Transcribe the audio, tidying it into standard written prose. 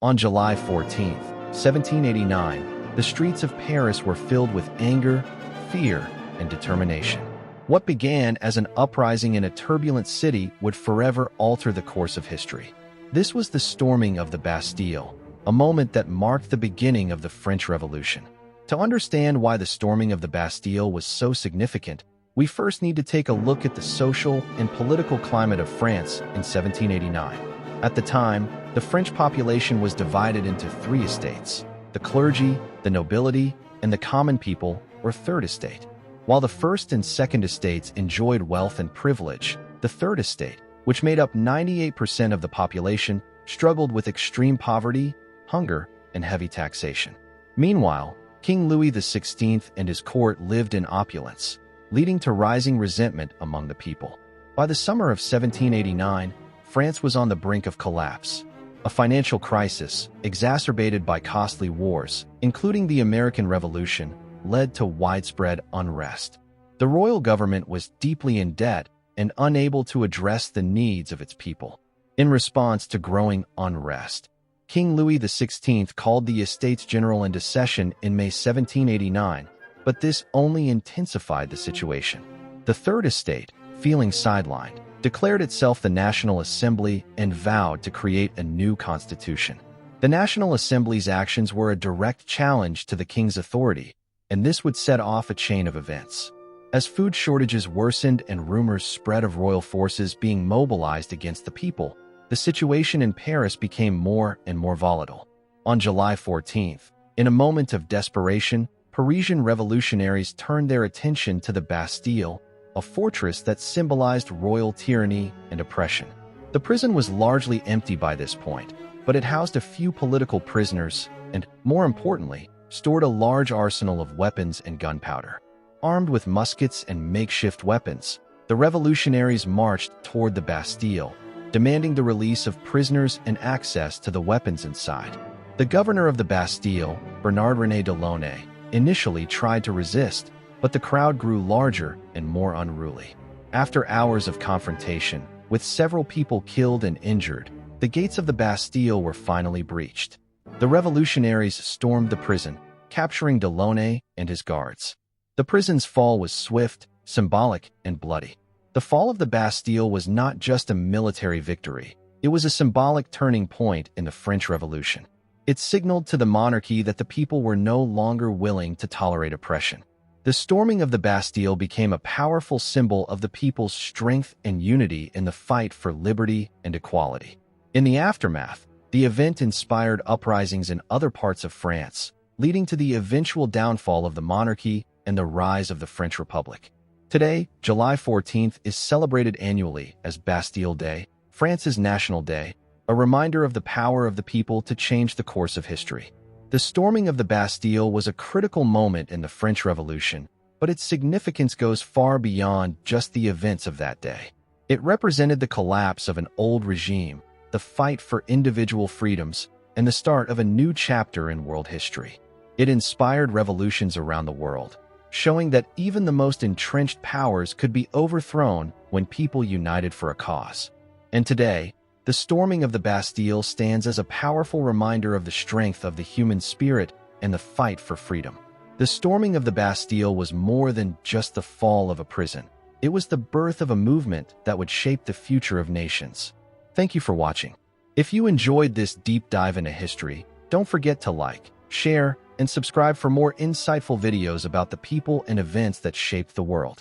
On July 14th, 1789, the streets of Paris were filled with anger, fear, and determination. What began as an uprising in a turbulent city would forever alter the course of history. This was the storming of the Bastille, a moment that marked the beginning of the French Revolution. To understand why the storming of the Bastille was so significant, we first need to take a look at the social and political climate of France in 1789. At the time, the French population was divided into three estates: the clergy, the nobility, and the common people, or third estate. While the first and second estates enjoyed wealth and privilege, the third estate, which made up 98% of the population, struggled with extreme poverty, hunger, and heavy taxation. Meanwhile, King Louis XVI and his court lived in opulence, leading to rising resentment among the people. By the summer of 1789, France was on the brink of collapse. A financial crisis, exacerbated by costly wars, including the American Revolution, led to widespread unrest. The royal government was deeply in debt and unable to address the needs of its people. In response to growing unrest, King Louis XVI called the Estates General into session in May 1789, but this only intensified the situation. The Third Estate, feeling sidelined, declared itself the National Assembly and vowed to create a new constitution. The National Assembly's actions were a direct challenge to the king's authority, and this would set off a chain of events. As food shortages worsened and rumors spread of royal forces being mobilized against the people, the situation in Paris became more and more volatile. On July 14th, in a moment of desperation, Parisian revolutionaries turned their attention to the Bastille, a fortress that symbolized royal tyranny and oppression. The prison was largely empty by this point, but it housed a few political prisoners and, more importantly, stored a large arsenal of weapons and gunpowder. Armed with muskets and makeshift weapons, the revolutionaries marched toward the Bastille, demanding the release of prisoners and access to the weapons inside. The governor of the Bastille, Bernard-René Delaunay, initially tried to resist, but the crowd grew larger and more unruly. After hours of confrontation, with several people killed and injured, the gates of the Bastille were finally breached. The revolutionaries stormed the prison, capturing Delaunay and his guards. The prison's fall was swift, symbolic, and bloody. The fall of the Bastille was not just a military victory, it was a symbolic turning point in the French Revolution. It signaled to the monarchy that the people were no longer willing to tolerate oppression. The storming of the Bastille became a powerful symbol of the people's strength and unity in the fight for liberty and equality. In the aftermath, the event inspired uprisings in other parts of France, leading to the eventual downfall of the monarchy and the rise of the French Republic. Today, July 14th is celebrated annually as Bastille Day, France's national day, a reminder of the power of the people to change the course of history. The storming of the Bastille was a critical moment in the French Revolution, but its significance goes far beyond just the events of that day. It represented the collapse of an old regime, the fight for individual freedoms, and the start of a new chapter in world history. It inspired revolutions around the world, showing that even the most entrenched powers could be overthrown when people united for a cause. And today, the storming of the Bastille stands as a powerful reminder of the strength of the human spirit and the fight for freedom. The storming of the Bastille was more than just the fall of a prison. It was the birth of a movement that would shape the future of nations. Thank you for watching. If you enjoyed this deep dive into history, don't forget to like, share, and subscribe for more insightful videos about the people and events that shaped the world.